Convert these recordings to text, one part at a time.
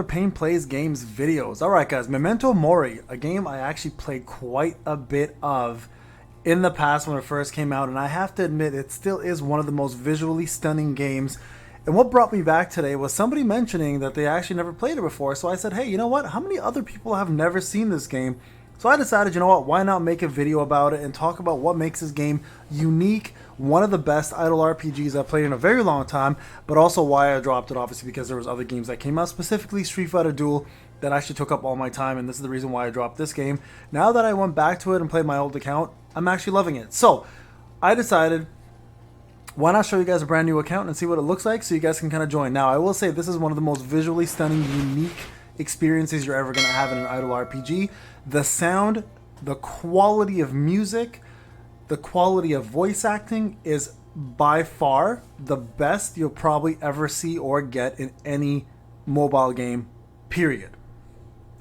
another Pain Plays Games videos. Alright guys, Memento Mori, a game I actually played quite a bit of in the past when it first came out, and I have to admit it still is one of the most visually stunning games. And what brought me back today was somebody mentioning that they actually never played it before, so I said, hey, you know what, how many other people have never seen this game? So I decided, you know what, why not make a video about it and talk about what makes this game unique, one of the best idle RPGs I've played in a very long time, but also why I dropped it, obviously because there was other games that came out, specifically Street Fighter Duel, that actually took up all my time, and this is the reason why I dropped this game. Now that I went back to it and played my old account, I'm actually loving it. So I decided, why not show you guys a brand new account and see what it looks like so you guys can kind of join. Now, I will say this is one of the most visually stunning, unique experiences you're ever going to have in an idle RPG. The sound, the quality of music, the quality of voice acting is by far the best you'll probably ever see or get in any mobile game, period.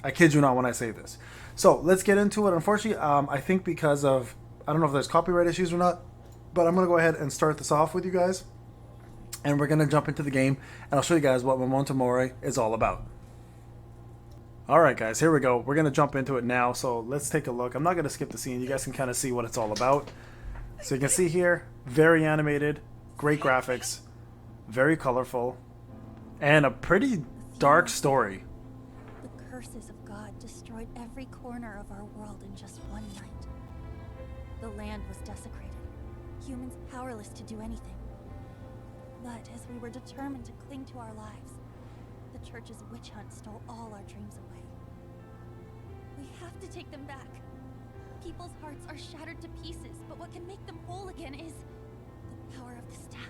I kid you not when I say this. So let's get into it. Unfortunately, I think because of, I don't know if there's copyright issues or not, but I'm going to go ahead and start this off with you guys. And we're going to jump into the game, and I'll show you guys what Memento Mori is all about. Alright guys, here we go. We're going to jump into it now, so let's take a look. I'm not going to skip the scene. You guys can kind of see what it's all about. So you can see here, very animated, great graphics, very colorful, and a pretty dark story. The curses of God destroyed every corner of our world in just one night. The land was desecrated, humans powerless to do anything. But as we were determined to cling to our lives, the church's witch hunt stole all our dreams away. We have to take them back. People's hearts are shattered to pieces, but what can make them whole again is the power of the staff.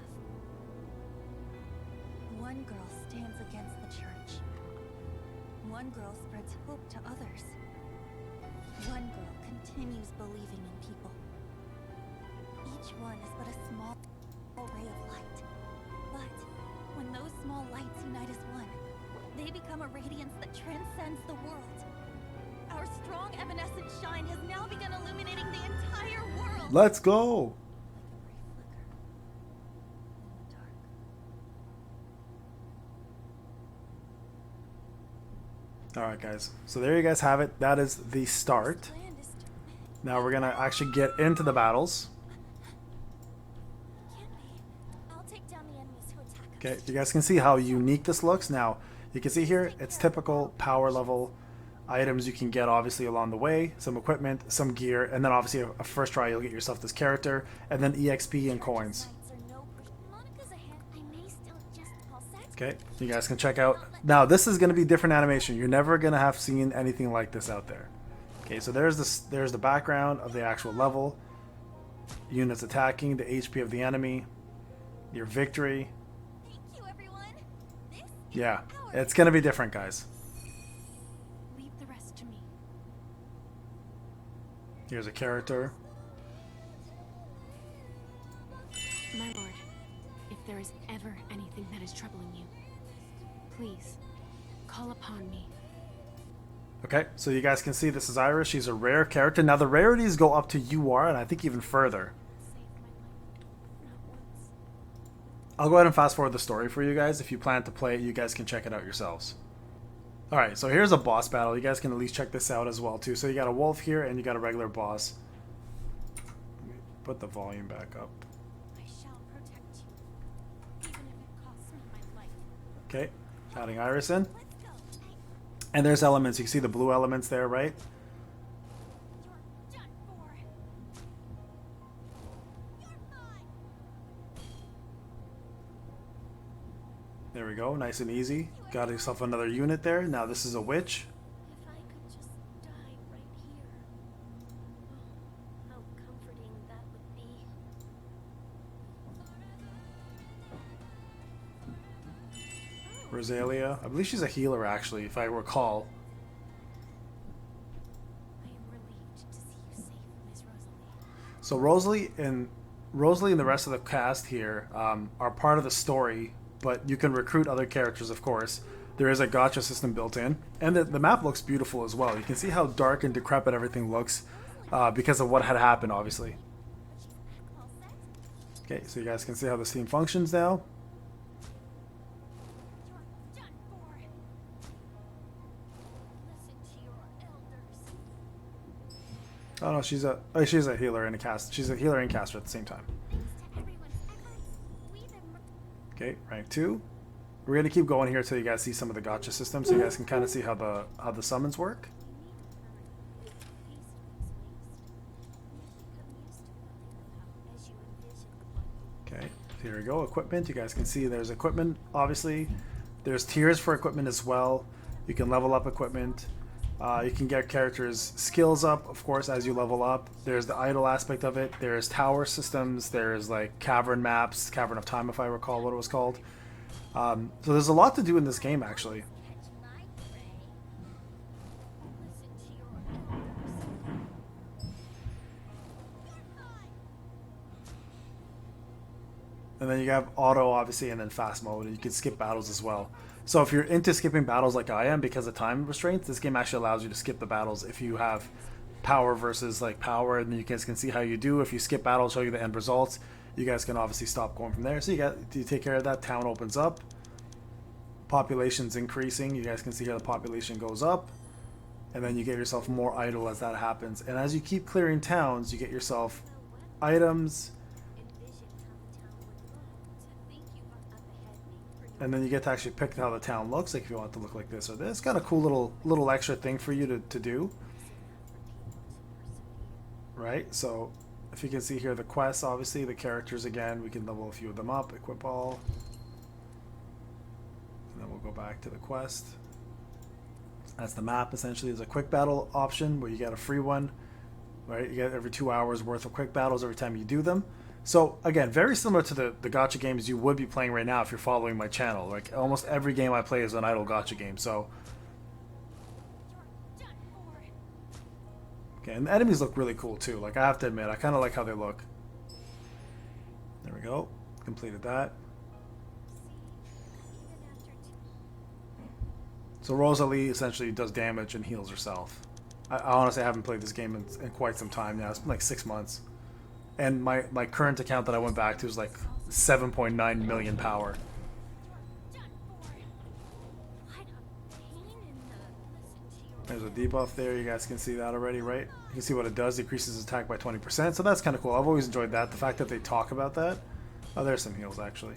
One girl stands against the church. One girl spreads hope to others. One girl continues believing in people. Each one is but a small ray of light. But when those small lights unite as one, they become a radiance that transcends the world. Our strong evanescent shine has now begun illuminating the entire world. Let's go! Alright guys, so there you guys have it. That is the start. Now we're going to actually get into the battles. Okay, you guys can see how unique this looks. Now, you can see here, it's typical power level items you can get obviously along the way, some equipment, some gear, and then obviously a first try you'll get yourself this character, and then EXP and coins. Okay, you guys can check out. Now, this is going to be different animation. You're never going to have seen anything like this out there. Okay, so there's the background of the actual level, units attacking, the HP of the enemy, your victory. Yeah, it's going to be different, guys. Leave the rest to me. Here's a character. My lord, if there is ever anything that is troubling you, please call upon me. Okay, so you guys can see this is Iris. She's a rare character. Now the rarities go up to UR and I think even further. I'll go ahead and fast forward the story for you guys. If you plan to play it, you guys can check it out yourselves. Alright, so here's a boss battle. You guys can at least check this out as well too. So you got a wolf here and you got a regular boss. Let me put the volume back up. I shall protect you, even if it costs me my life. Okay, adding Iris in. Let's go. And there's elements. You can see the blue elements there, right? You're done for. You're mine. There we go, nice and easy. Got yourself another unit there. Now this is a witch. If I could just die right here. Oh, how comforting that would be. Rosalia. I believe she's a healer actually, if I recall. I am relieved to see you safe, Miss Rosalie. So Rosalie and the rest of the cast here are part of the story, but you can recruit other characters, of course. There is a gacha system built in, and the map looks beautiful as well. You can see how dark and decrepit everything looks because of what had happened, obviously. All set? Okay, so you guys can see how the scene functions now. You're done for. Oh no, she's a healer and a cast. She's a healer and caster at the same time. Okay, rank 2. We're gonna keep going here till you guys see some of the gacha systems, so you guys can kind of see how the summons work. Okay, here we go. Equipment. You guys can see there's equipment. Obviously, there's tiers for equipment as well. You can level up equipment. You can get characters' skills up, of course, as you level up. There's the idle aspect of it. There's tower systems. There's like cavern maps, Cavern of Time, if I recall what it was called. So there's a lot to do in this game, actually. And then you have auto, obviously, and then fast mode. And you can skip battles as well. So if you're into skipping battles like I am because of time restraints, this game actually allows you to skip the battles if you have power versus like power, and then you guys can see how you do. If you skip battles, show you the end results. You guys can obviously stop going from there. So you take care of that. Town opens up. Population's increasing. You guys can see here the population goes up, and then you get yourself more idle as that happens. And as you keep clearing towns, you get yourself items. And then you get to actually pick how the town looks, like if you want it to look like this or this. It's got a cool little extra thing for you to do. Right? So if you can see here the quests, obviously, the characters again, we can level a few of them up, equip all. And then we'll go back to the quest. That's the map, essentially. There's a quick battle option where you get a free one. Right? You get every 2 hours worth of quick battles every time you do them. So again, very similar to the gacha games you would be playing right now if you're following my channel. Like almost every game I play is an idle gacha game. So okay, and the enemies look really cool too. Like I have to admit, I kind of like how they look. There we go. Completed that. So Rosalie essentially does damage and heals herself. I honestly haven't played this game in quite some time now. It's been like 6 months. And my current account that I went back to is like 7.9 million power. There's a debuff there. You guys can see that already, right? You can see what it does. It increases attack by 20%. So that's kind of cool. I've always enjoyed that. The fact that they talk about that. Oh, there's some heals, actually.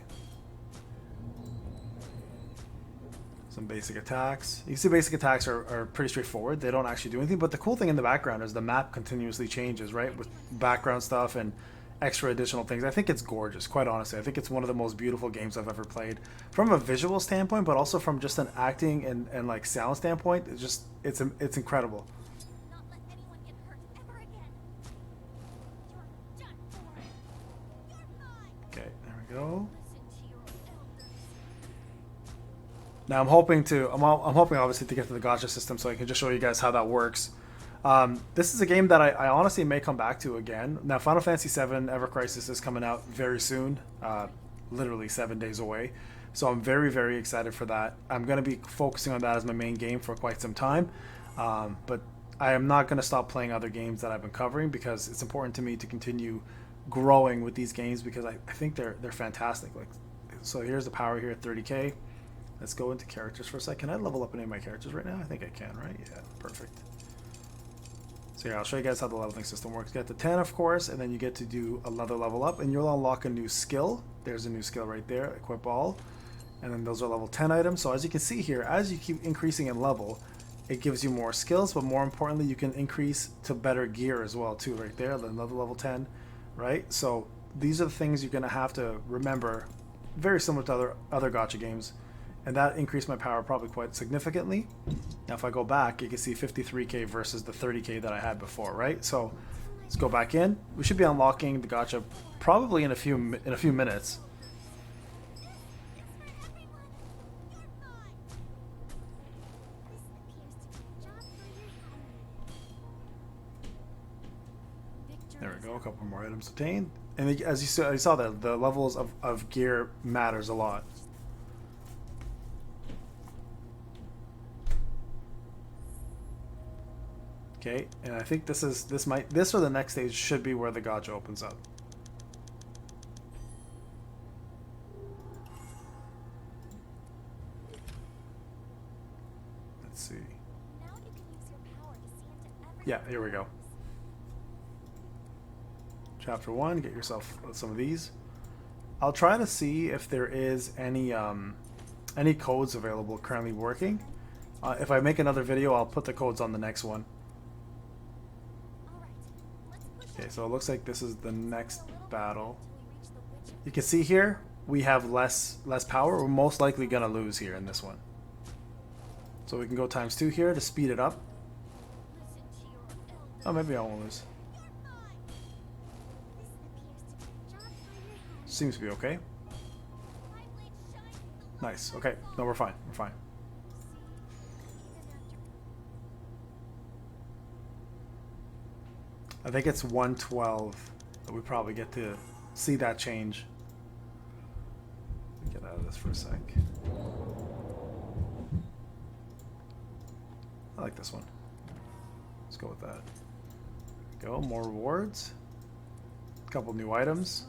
Some basic attacks. You can see basic attacks are pretty straightforward. They don't actually do anything. But the cool thing in the background is the map continuously changes, right? With background stuff and extra additional things. I think it's gorgeous, quite honestly. I think it's one of the most beautiful games I've ever played. From a visual standpoint, but also from just an acting and like sound standpoint. It's incredible. Okay, there we go. Now I'm hoping obviously to get to the gacha system so I can just show you guys how that works. This is a game that I honestly may come back to again. Now Final Fantasy VII Ever Crisis is coming out very soon, literally 7 days away. So I'm very, very excited for that. I'm going to be focusing on that as my main game for quite some time. But I am not going to stop playing other games that I've been covering because it's important to me to continue growing with these games because I think they're fantastic. Like, so here's the power here at 30k. Let's go into characters for a second. Can I level up any of my characters right now? I think I can, right? Yeah, perfect. So yeah, I'll show you guys how the leveling system works. You get to 10, of course, and then you get to do another level up, and you'll unlock a new skill. There's a new skill right there, equip all. And then those are level 10 items. So as you can see here, as you keep increasing in level, it gives you more skills, but more importantly, you can increase to better gear as well, too, right there. Another level 10, right? So these are the things you're going to have to remember, very similar to other gacha games. And that increased my power probably quite significantly. Now if I go back, you can see 53k versus the 30k that I had before, right? So let's go back in. We should be unlocking the gacha probably in a few minutes. There we go, a couple more items obtained. And as you saw that the levels of gear matters a lot. Okay, and I think this or the next stage should be where the gacha opens up. Let's see. Yeah, here we go. Chapter 1, get yourself some of these. I'll try to see if there is any codes available currently working. If I make another video, I'll put the codes on the next one. Okay, so it looks like this is the next battle. You can see here we have less power. We're most likely gonna lose here in this one. So we can go ×2 here to speed it up. Oh, maybe I won't lose. Seems to be okay. Nice. Okay. No, we're fine. We're fine. I think it's 112 that we probably get to see that change. Get out of this for a sec. I like this one. Let's go with that. Go. More rewards. A couple new items.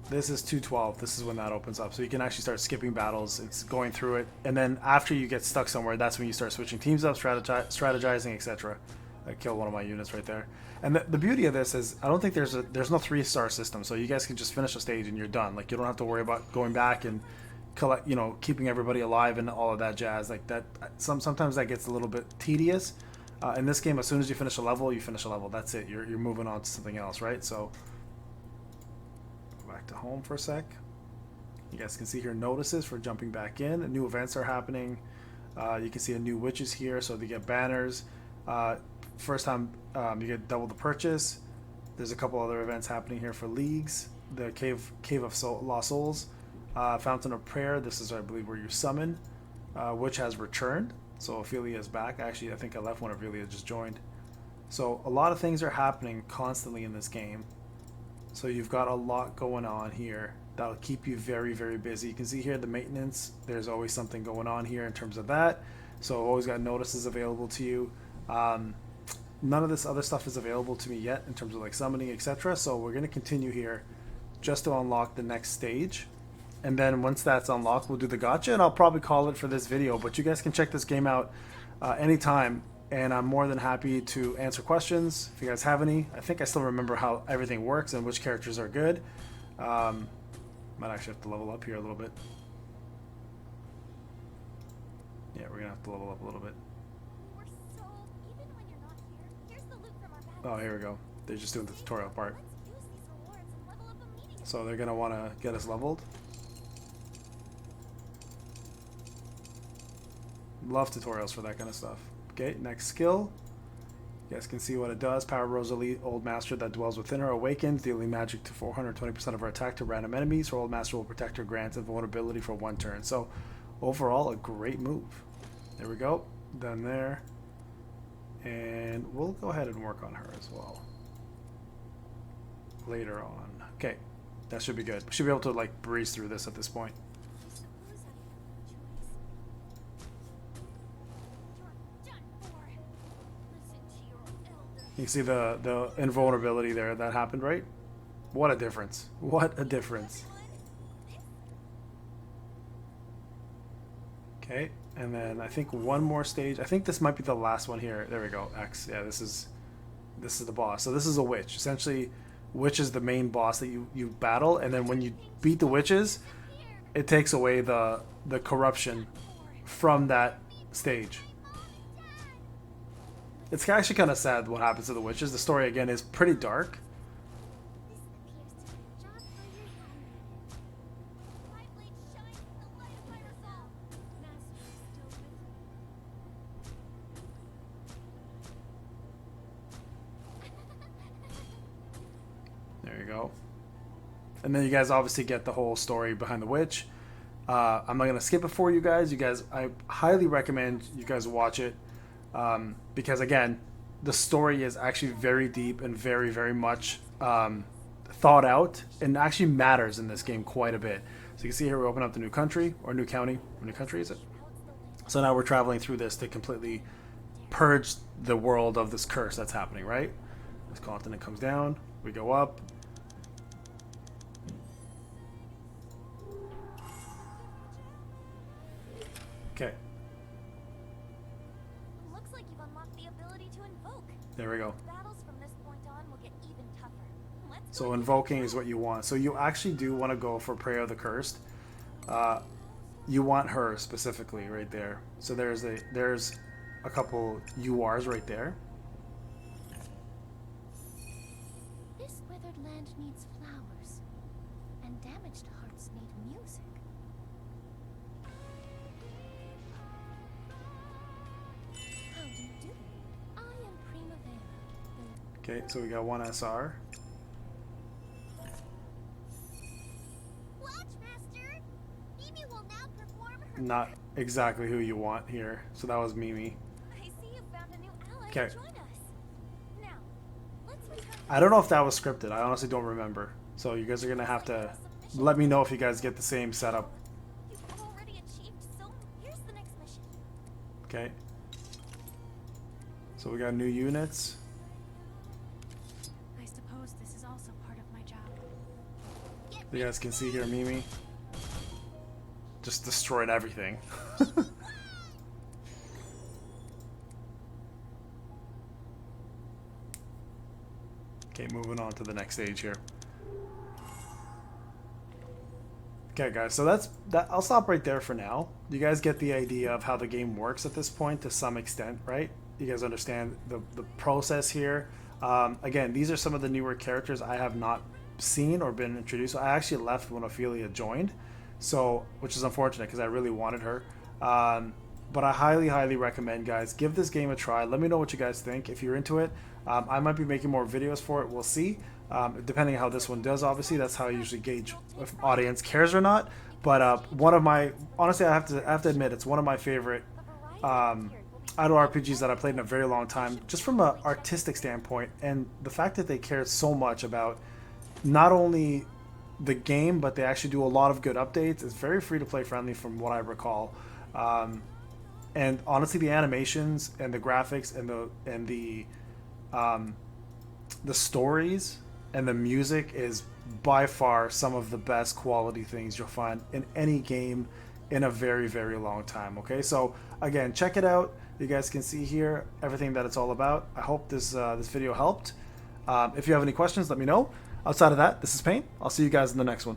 This is 212. This is when that opens up. So you can actually start skipping battles. It's going through it. And then after you get stuck somewhere, that's when you start switching teams up, strategizing, etc. I killed one of my units right there. And the beauty of this is I don't think there's no 3-star system. So you guys can just finish a stage and you're done. Like, you don't have to worry about going back and collect, you know, keeping everybody alive and all of that jazz. Like that, sometimes that gets a little bit tedious. In this game, as soon as you finish a level, you finish a level. That's it. You're moving on to something else, right? So back to home for a sec. You guys can see here notices for jumping back in. New events are happening. You can see a new witches here, so they get banners. First time you get double the purchase. There's a couple other events happening here for leagues. The Cave of Lost Souls, Fountain of Prayer. This is, I believe, where you summon. Witch has returned, so Ophelia is back. Actually, I think I left when Ophelia just joined. So a lot of things are happening constantly in this game. So you've got a lot going on here that'll keep you very, very busy. You can see here the maintenance. There's always something going on here in terms of that. So I've always got notices available to you. None of this other stuff is available to me yet in terms of like summoning, etc. So we're going to continue here just to unlock the next stage. And then once that's unlocked, we'll do the gacha, and I'll probably call it for this video. But you guys can check this game out anytime. And I'm more than happy to answer questions if you guys have any. I think I still remember how everything works and which characters are good. Might actually have to level up here a little bit. Yeah, we're gonna have to level up a little bit. Oh, here we go. They're just doing the tutorial part. So they're gonna want to get us leveled. Love tutorials for that kind of stuff. Okay, next skill. You guys can see what it does. Power Rosalie, Old Master that dwells within her, awakens, dealing magic to 420% of her attack to random enemies. Her Old Master will protect her, grants invulnerability for 1 turn. So, overall, a great move. There we go. Done there. And we'll go ahead and work on her as well. Later on. Okay, that should be good. We should be able to, like, breeze through this at this point. You see the invulnerability there that happened, right? What a difference. What a difference. Okay, and then I think one more stage. I think this might be the last one here. There we go. X. Yeah, this is the boss. So this is a witch. Essentially, witch is the main boss that you battle, and then when you beat the witches, it takes away the corruption from that stage. It's actually kind of sad what happens to the witches. The story, again, is pretty dark. There you go. And then you guys obviously get the whole story behind the witch. I'm not going to skip it for you guys. I highly recommend you guys watch it. Because again, the story is actually very deep and very, very much thought out, and actually matters in this game quite a bit. So you can see here we open up the new country, or new county. Or new country is it? So now we're traveling through this to completely purge the world of this curse that's happening, right? This continent comes down, we go up. Okay. Looks like you've unlocked the ability to invoke. There we go. Battles from this point on will get even tougher. Let's So go. invoking is what you want. So you actually do want to go for Prayer of the Cursed. You want her specifically right there. So there's a couple URs right there. This withered land needs flowers, and damaged hearts need music. How do you do? I am Primavera. Okay, so we got one SR. Watchmaster! Mimi will now perform her. Not exactly who you want here. So that was Mimi. I see you found a new ally Okay. to join us. Now, let's return to I don't know if that was scripted. I honestly don't remember. So you guys are gonna have to let me know if you guys get the same setup. You've already achieved so. Here's the next mission. Okay. So we got new units. I suppose this is also part of my job. You guys can see here, Mimi just destroyed everything. Okay, moving on to the next stage here. Okay, guys, so that's that. I'll stop right there for now. You guys get the idea of how the game works at this point to some extent, right? You guys understand the process here. Again, these are some of the newer characters I have not seen or been introduced. I actually left when Ophelia joined, so which is unfortunate because I really wanted her. But I highly recommend, guys, give this game a try. Let me know what you guys think. If you're into it, I might be making more videos for it. We'll see. Depending on how this one does, obviously, that's how I usually gauge if audience cares or not. But one of my, honestly, I have to admit, it's one of my favorite idle RPGs that I played in a very long time, just from an artistic standpoint, and the fact that they cared so much about not only the game, but they actually do a lot of good updates. It's very free to play friendly, from what I recall. And honestly, the animations and the graphics and the stories and the music is by far some of the best quality things you'll find in any game in a very long time. Okay, so again, check it out. You guys can see here everything that it's all about. I hope this video helped. If you have any questions, let me know. Outside of that, this is Payne. I'll see you guys in the next one.